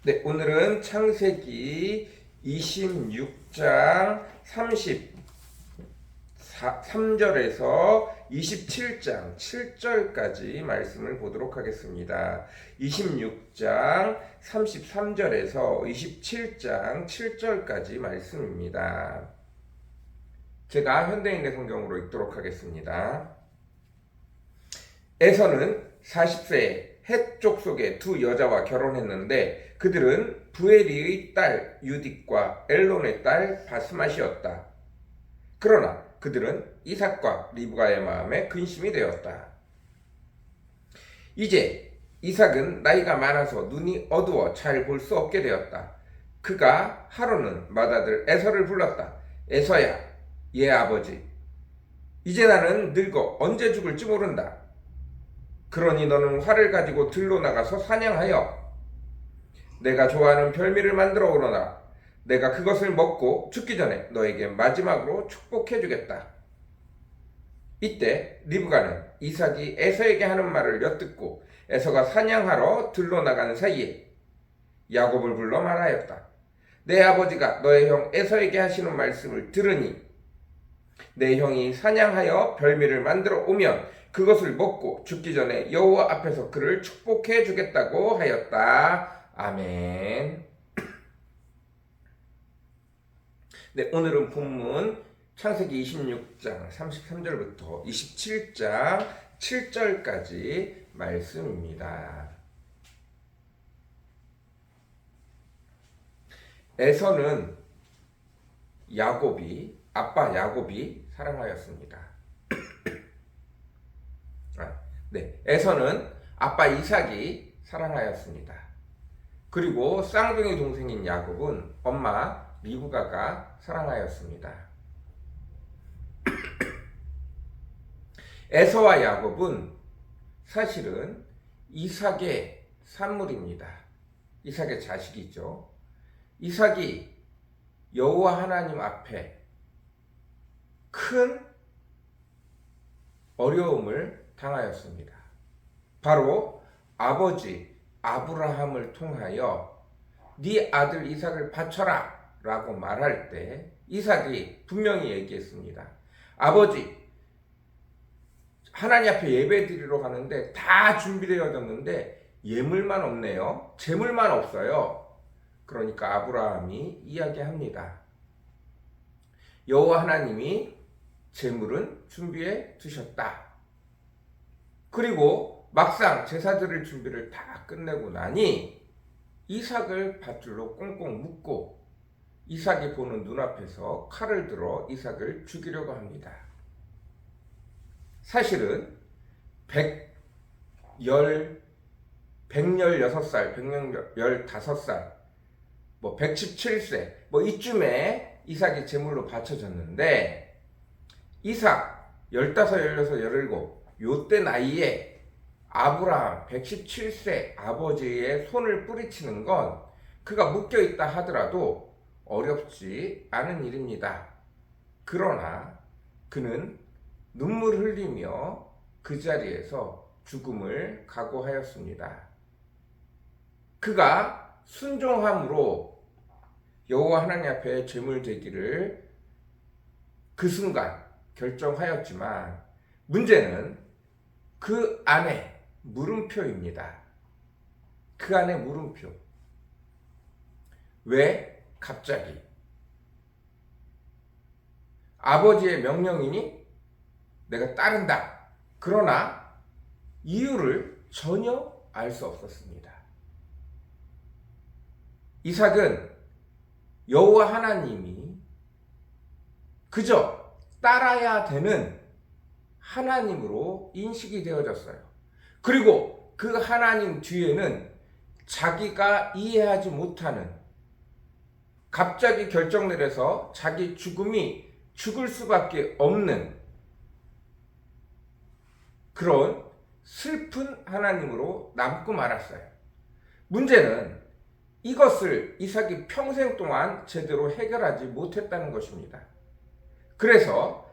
네, 오늘은 창세기 26장 33절에서 27장 7절까지 말씀을 보도록 하겠습니다. 26장 33절에서 27장 7절까지 말씀입니다. 제가 현대인의 성경으로 읽도록 하겠습니다. 에서는 40세에 헷 족속의 두 여자와 결혼했는데 그들은 부에리의 딸 유딕과 엘론의 딸 바스맛이었다. 그러나 그들은 이삭과 리브가의 마음에 근심이 되었다. 이제 이삭은 나이가 많아서 눈이 어두워 잘 볼 수 없게 되었다. 그가 하루는 맏아들 에서를 불렀다. 에서야, 얘 아버지. 이제 나는 늙어 언제 죽을지 모른다. 그러니 너는 활을 가지고 들로 나가서 사냥하여 내가 좋아하는 별미를 만들어 오너라. 내가 그것을 먹고 죽기 전에 너에게 마지막으로 축복해 주겠다. 이때 리브가는 이삭이 에서에게 하는 말을 엿듣고 에서가 사냥하러 들로 나가는 사이에 야곱을 불러 말하였다. 내 아버지가 너의 형 에서에게 하시는 말씀을 들으니 내 형이 사냥하여 별미를 만들어 오면 그것을 먹고 죽기 전에 여호와 앞에서 그를 축복해 주겠다고 하였다. 아멘. 네, 오늘은 본문 창세기 26장 33절부터 27장 7절까지 말씀입니다. 에서는 아빠 야곱이 사랑하였습니다. 네, 에서는 아빠 이삭이 사랑하였습니다. 그리고 쌍둥이 동생인 야곱은 엄마 리브가가 사랑하였습니다. 에서와 야곱은 사실은 이삭의 산물입니다. 이삭의 자식이죠. 이삭이 여호와 하나님 앞에 큰 어려움을 당하였습니다. 바로 아버지 아브라함을 통하여 네 아들 이삭을 바쳐라 라고 말할 때 이삭이 분명히 얘기했습니다. 아버지, 하나님 앞에 예배 드리러 가는데 다 준비되어졌는데 예물만 없네요. 재물만 없어요. 그러니까 아브라함이 이야기합니다. 여호와 하나님이 재물은 준비해 두셨다. 그리고 막상 제사 드릴 준비를 다 끝내고 나니 이삭을 밧줄로 꽁꽁 묶고 이삭이 보는 눈앞에서 칼을 들어 이삭을 죽이려고 합니다. 사실은 116살, 115살, 117세 이쯤에 이삭이 제물로 바쳐졌는데 이삭 15, 16, 17 요때 나이에 아브라함 117세 아버지의 손을 뿌리치는 건 그가 묶여있다 하더라도 어렵지 않은 일입니다. 그러나 그는 눈물 흘리며 그 자리에서 죽음을 각오하였습니다. 그가 순종함으로 여호와 하나님 앞에 제물 되기를 그 순간 결정하였지만 문제는 그 안에 물음표입니다. 그 안에 물음표. 왜 갑자기? 아버지의 명령이니 내가 따른다. 그러나 이유를 전혀 알 수 없었습니다. 이삭은 여호와 하나님이 그저 따라야 되는 하나님으로 인식이 되어졌어요. 그리고 그 하나님 뒤에는 자기가 이해하지 못하는 갑자기 결정 내려서 자기 죽을 수밖에 없는 그런 슬픈 하나님으로 남고 말았어요. 문제는 이것을 이삭이 평생 동안 제대로 해결하지 못했다는 것입니다. 그래서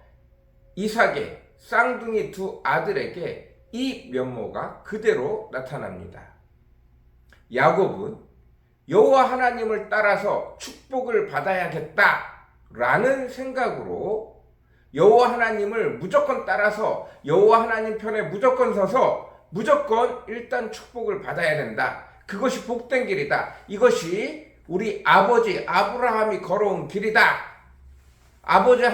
이삭의 쌍둥이 두 아들에게 이 면모가 그대로 나타납니다. 야곱은 여호와 하나님을 따라서 축복을 받아야겠다라는 생각으로 여호와 하나님을 무조건 따라서 여호와 하나님 편에 무조건 서서 무조건 일단 축복을 받아야 된다. 그것이 복된 길이다. 이것이 우리 아버지 아브라함이 걸어온 길이다. 아버지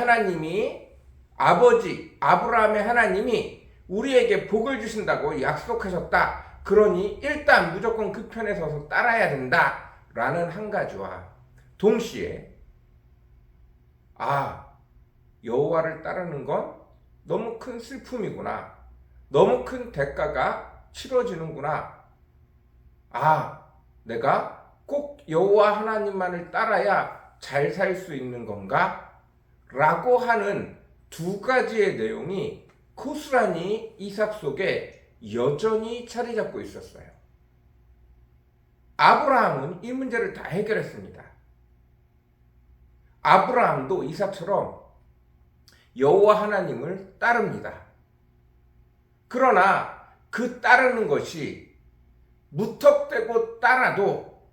아브라함의 하나님이 우리에게 복을 주신다고 약속하셨다. 그러니 일단 무조건 그 편에 서서 따라야 된다. 라는 한 가지와 동시에 여호와를 따르는 건 너무 큰 슬픔이구나. 너무 큰 대가가 치러지는구나. 내가 꼭 여호와 하나님만을 따라야 잘 살 수 있는 건가? 라고 하는 두 가지의 내용이 고스란히 이삭 속에 여전히 자리 잡고 있었어요. 아브라함은 이 문제를 다 해결했습니다. 아브라함도 이삭처럼 여호와 하나님을 따릅니다. 그러나 그 따르는 것이 무턱대고 따라도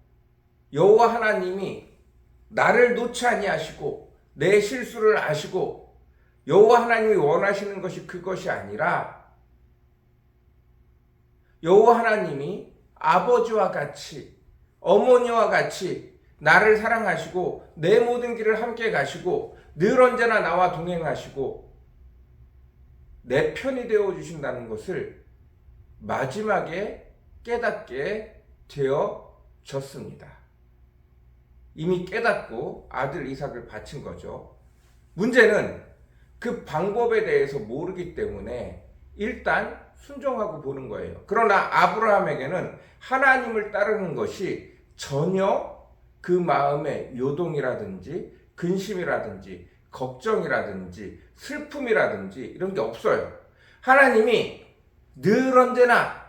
여호와 하나님이 나를 놓지 아니하시고 내 실수를 아시고 여호와 하나님이 원하시는 것이 그것이 아니라 여호와 하나님이 아버지와 같이 어머니와 같이 나를 사랑하시고 내 모든 길을 함께 가시고 늘 언제나 나와 동행하시고 내 편이 되어주신다는 것을 마지막에 깨닫게 되어졌습니다. 이미 깨닫고 아들 이삭을 바친 거죠. 문제는 그 방법에 대해서 모르기 때문에 일단 순종하고 보는 거예요. 그러나 아브라함에게는 하나님을 따르는 것이 전혀 그 마음의 요동이라든지 근심이라든지 걱정이라든지 슬픔이라든지 이런 게 없어요. 하나님이 늘 언제나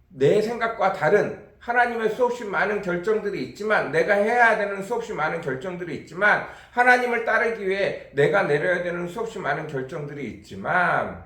내 생각과 다른 하나님의 수없이 많은 결정들이 있지만 내가 해야 되는 수없이 많은 결정들이 있지만 하나님을 따르기 위해 내가 내려야 되는 수없이 많은 결정들이 있지만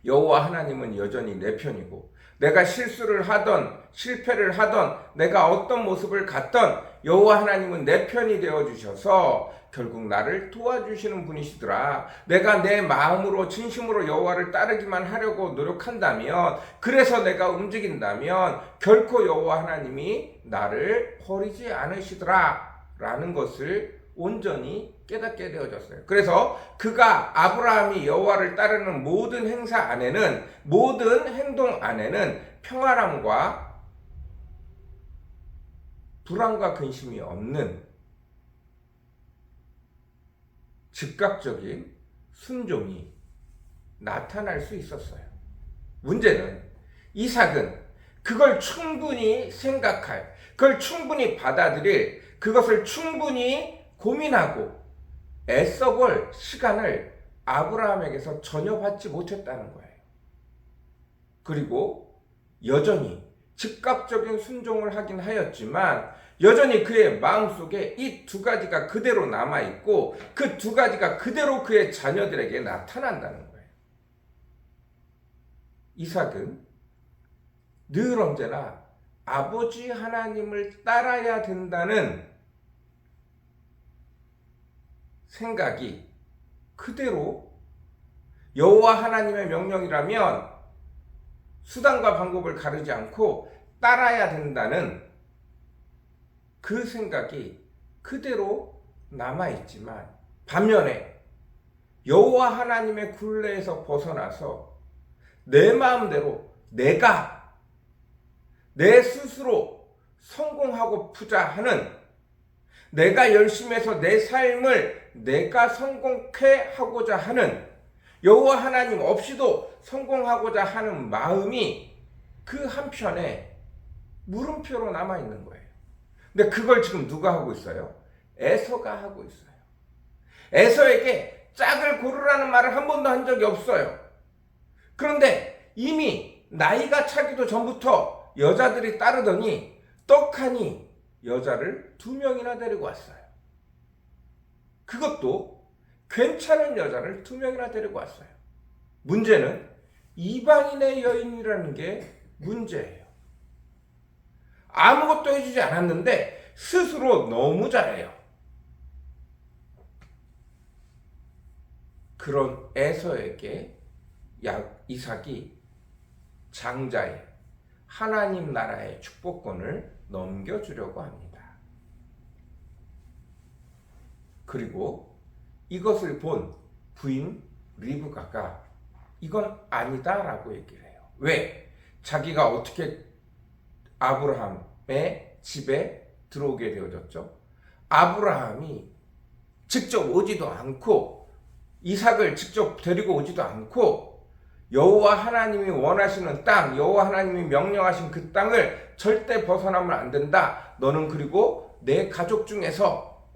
여호와 하나님은 여전히 내 편이고 내가 실수를 하던 실패를 하던 내가 어떤 모습을 갖던 여호와 하나님은 내 편이 되어주셔서 결국 나를 도와주시는 분이시더라. 내가 내 마음으로 진심으로 여호와를 따르기만 하려고 노력한다면 그래서 내가 움직인다면 결코 여호와 하나님이 나를 버리지 않으시더라 라는 것을 온전히 깨닫게 되어졌어요. 그래서 그가 아브라함이 여호와를 따르는 모든 행사 안에는 모든 행동 안에는 평안함과 불안과 근심이 없는 즉각적인 순종이 나타날 수 있었어요. 문제는 이삭은 그걸 충분히 생각할, 그걸 충분히 받아들일, 그것을 충분히 고민하고 애써볼 시간을 아브라함에게서 전혀 받지 못했다는 거예요. 그리고 여전히 즉각적인 순종을 하긴 하였지만 여전히 그의 마음속에 이 두 가지가 그대로 남아있고 그 두 가지가 그대로 그의 자녀들에게 나타난다는 거예요. 이삭은 늘 언제나 아버지 하나님을 따라야 된다는 생각이 그대로 여호와 하나님의 명령이라면 수단과 방법을 가르지 않고 따라야 된다는 그 생각이 그대로 남아있지만 반면에 여호와 하나님의 굴레에서 벗어나서 내 마음대로 내가 내 스스로 성공하고자 하는 내가 열심히 해서 내 삶을 내가 성공케 하고자 하는 여호와 하나님 없이도 성공하고자 하는 마음이 그 한편에 물음표로 남아있는 거예요. 근데 그걸 지금 누가 하고 있어요? 에서가 하고 있어요. 에서에게 짝을 고르라는 말을 한 번도 한 적이 없어요. 그런데 이미 나이가 차기도 전부터 여자들이 따르더니 떡하니 여자를 2명이나 데리고 왔어요. 그것도 괜찮은 여자를 2명이나 데리고 왔어요. 문제는 이방인의 여인이라는 게 문제예요. 아무것도 해주지 않았는데 스스로 너무 잘해요. 그런 에서에게 이삭이 장자의 하나님 나라의 축복권을 넘겨주려고 합니다. 그리고 이것을 본 부인 리브가가 이건 아니다라고 얘기를 해요. 왜? 자기가 어떻게 아브라함의 집에 들어오게 되어졌죠? 아브라함이 직접 오지도 않고 이삭을 직접 데리고 오지도 않고 여호와 하나님이 원하시는 땅, 여호와 하나님이 명령하신 그 땅을 절대 벗어나면 안 된다. 너는 그리고 내 가족 중에서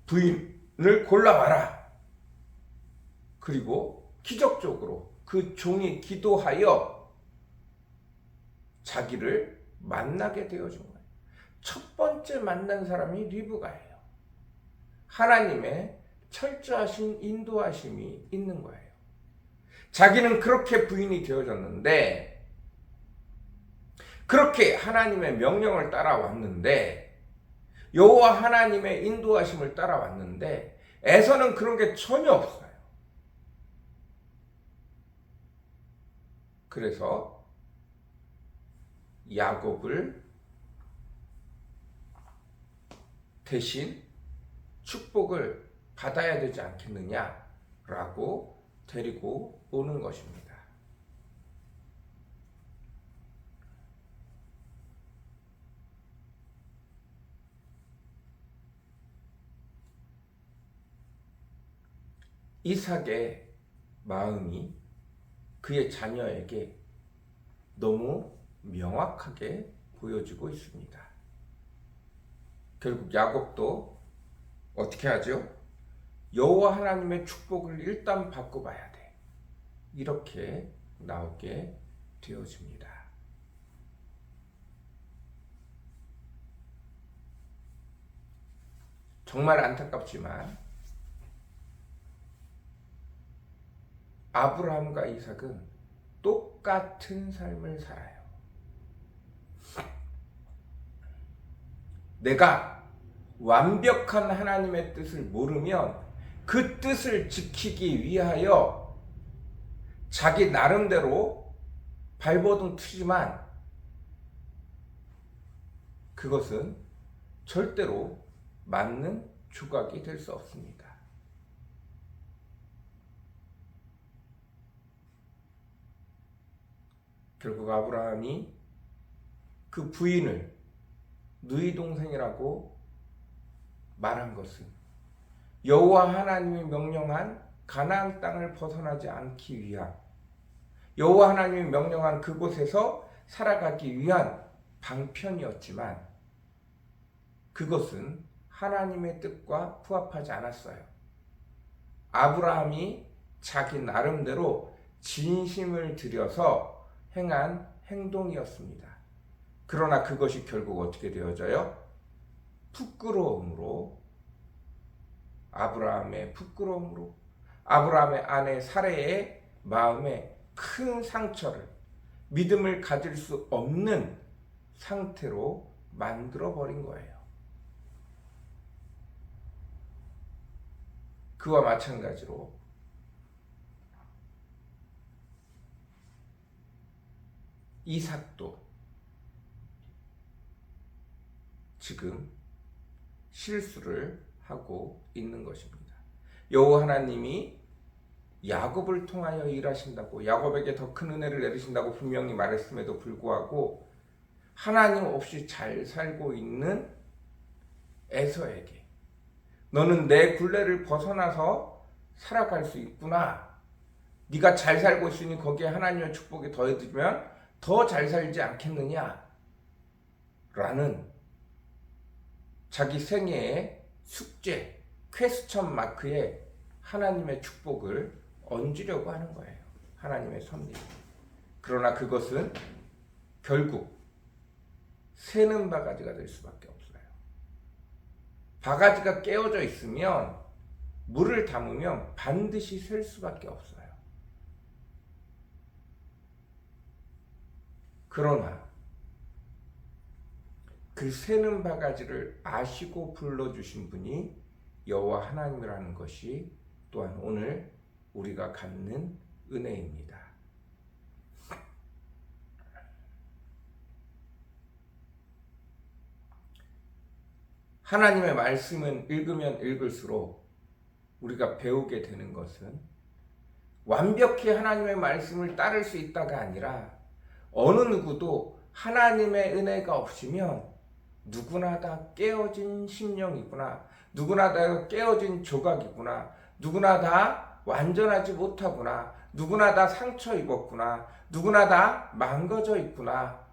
부인을 골라와라. 그리고 기적적으로 그 종이 기도하여 자기를 만나게 되어준 거예요. 첫 번째 만난 사람이 리브가예요. 하나님의 철저하신 인도하심이 있는 거예요. 자기는 그렇게 부인이 되어졌는데, 그렇게 하나님의 명령을 따라왔는데, 여호와 하나님의 인도하심을 따라왔는데 에서는 그런 게 전혀 없어요. 그래서 야곱을 대신 축복을 받아야 되지 않겠느냐라고 데리고 오는 것입니다. 이삭의 마음이 그의 자녀에게 너무 명확하게 보여지고 있습니다. 결국 야곱도 어떻게 하죠? 여호와 하나님의 축복을 일단 받고 봐야 돼. 이렇게 나오게 되어집니다. 정말 안타깝지만 아브라함과 이삭은 똑같은 삶을 살아요. 내가 완벽한 하나님의 뜻을 모르면 그 뜻을 지키기 위하여 자기 나름대로 발버둥 트지만 그것은 절대로 맞는 조각이 될 수 없습니다. 결국 아브라함이 그 부인을 누이 동생이라고 말한 것은 여호와 하나님이 명령한 가나안 땅을 벗어나지 않기 위한, 여호와 하나님이 명령한 그곳에서 살아가기 위한 방편이었지만 그것은 하나님의 뜻과 부합하지 않았어요. 아브라함이 자기 나름대로 진심을 들여서 행한 행동이었습니다. 그러나 그것이 결국 어떻게 되어져요? 부끄러움으로, 아브라함의 부끄러움으로, 아브라함의 아내 사레의 마음에 큰 상처를, 믿음을 가질 수 없는 상태로 만들어버린 거예요. 그와 마찬가지로 이삭도 지금 실수를 하고 있는 것입니다. 여호와 하나님이 야곱을 통하여 일하신다고, 야곱에게 더 큰 은혜를 내리신다고 분명히 말했음에도 불구하고 하나님 없이 잘 살고 있는 에서에게 너는 내 굴레를 벗어나서 살아갈 수 있구나. 네가 잘 살고 있으니 거기에 하나님의 축복이 더해지면 더 잘 살지 않겠느냐? 라는 자기 생애의 숙제, 퀘스천 마크에 하나님의 축복을 얹으려고 하는 거예요. 하나님의 섭리. 그러나 그것은 결국 새는 바가지가 될 수밖에 없어요. 바가지가 깨어져 있으면 물을 담으면 반드시 셀 수밖에 없어요. 그러나 그 새는 바가지를 아시고 불러주신 분이 여호와 하나님이라는 것이 또한 오늘 우리가 갖는 은혜입니다. 하나님의 말씀은 읽으면 읽을수록 우리가 배우게 되는 것은 완벽히 하나님의 말씀을 따를 수 있다가 아니라 어느 누구도 하나님의 은혜가 없으면 누구나 다 깨어진 심령이구나, 누구나 다 깨어진 조각이구나, 누구나 다 완전하지 못하구나, 누구나 다 상처 입었구나, 누구나 다 망가져 있구나.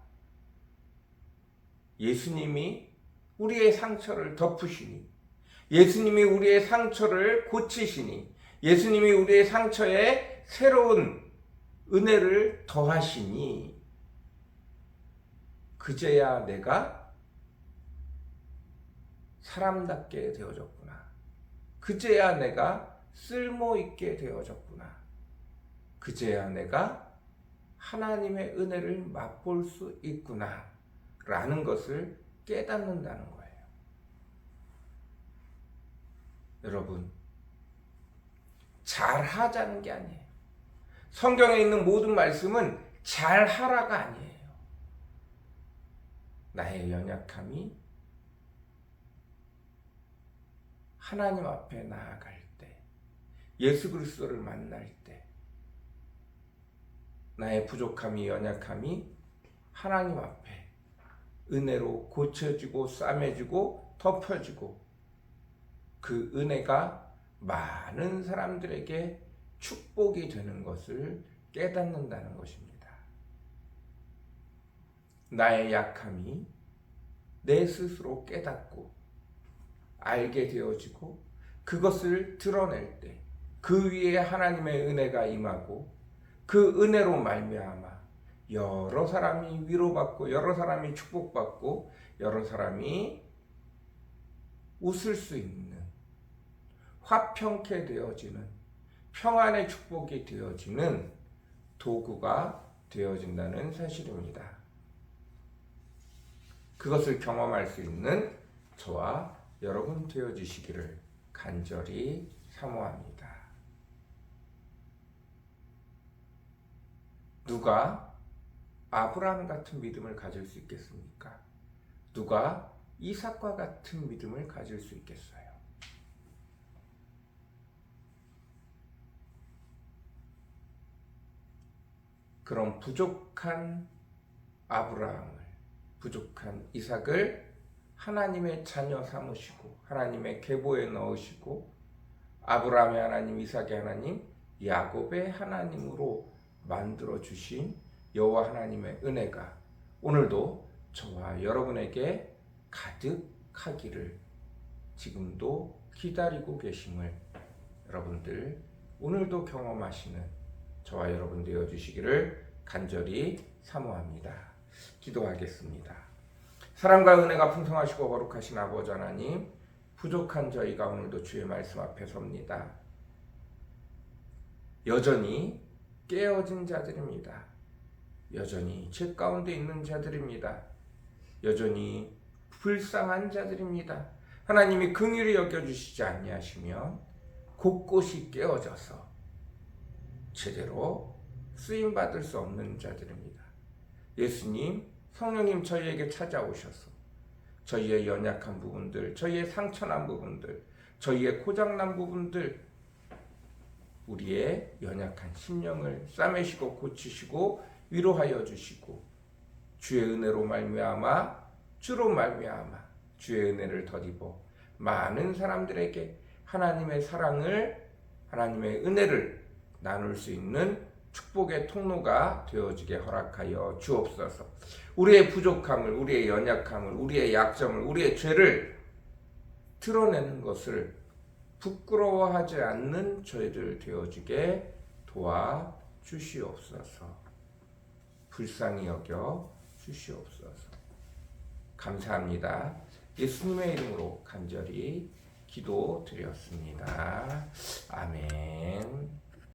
예수님이 우리의 상처를 덮으시니, 예수님이 우리의 상처를 고치시니, 예수님이 우리의 상처에 새로운 은혜를 더하시니, 그제야 내가 사람답게 되어졌구나. 그제야 내가 쓸모있게 되어졌구나. 그제야 내가 하나님의 은혜를 맛볼 수 있구나 라는 것을 깨닫는다는 거예요. 여러분, 잘하자는 게 아니에요. 성경에 있는 모든 말씀은 잘하라가 아니에요. 나의 연약함이 하나님 앞에 나아갈 때, 예수 그리스도를 만날 때, 나의 부족함이, 연약함이 하나님 앞에 은혜로 고쳐지고 싸매지고 덮여지고 그 은혜가 많은 사람들에게 축복이 되는 것을 깨닫는다는 것입니다. 나의 약함이 내 스스로 깨닫고 알게 되어지고 그것을 드러낼 때 그 위에 하나님의 은혜가 임하고 그 은혜로 말미암아 여러 사람이 위로받고 여러 사람이 축복받고 여러 사람이 웃을 수 있는 화평케 되어지는 평안의 축복이 되어지는 도구가 되어진다는 사실입니다. 그것을 경험할 수 있는 저와 여러분 되어주시기를 간절히 사모합니다. 누가 아브라함 같은 믿음을 가질 수 있겠습니까? 누가 이삭과 같은 믿음을 가질 수 있겠어요? 그런 부족한 아브라함을, 부족한 이삭을 하나님의 자녀 삼으시고 하나님의 계보에 넣으시고 아브라함의 하나님, 이삭의 하나님, 야곱의 하나님으로 만들어 주신 여호와 하나님의 은혜가 오늘도 저와 여러분에게 가득하기를 지금도 기다리고 계심을 여러분들 오늘도 경험하시는 저와 여러분 되어 주시기를 간절히 사모합니다. 기도하겠습니다. 사랑과 은혜가 풍성하시고 거룩하신 아버지 하나님, 부족한 저희가 오늘도 주의 말씀 앞에 섭니다. 여전히 깨어진 자들입니다. 여전히 죄 가운데 있는 자들입니다. 여전히 불쌍한 자들입니다. 하나님이 긍휼히 여겨주시지 아니하시면 곳곳이 깨어져서 제대로 쓰임받을 수 없는 자들입니다. 예수님, 성령님 저희에게 찾아오셔서 저희의 연약한 부분들, 저희의 상처난 부분들, 저희의 고장난 부분들, 우리의 연약한 심령을 싸매시고 고치시고 위로하여 주시고 주의 은혜로 말미암아, 주로 말미암아 주의 은혜를 덧입어 많은 사람들에게 하나님의 사랑을, 하나님의 은혜를 나눌 수 있는 축복의 통로가 되어지게 허락하여 주옵소서. 우리의 부족함을, 우리의 연약함을, 우리의 약점을, 우리의 죄를 드러내는 것을 부끄러워하지 않는 저희들 되어지게 도와주시옵소서. 불쌍히 여겨 주시옵소서. 감사합니다. 예수님의 이름으로 간절히 기도드렸습니다. 아멘.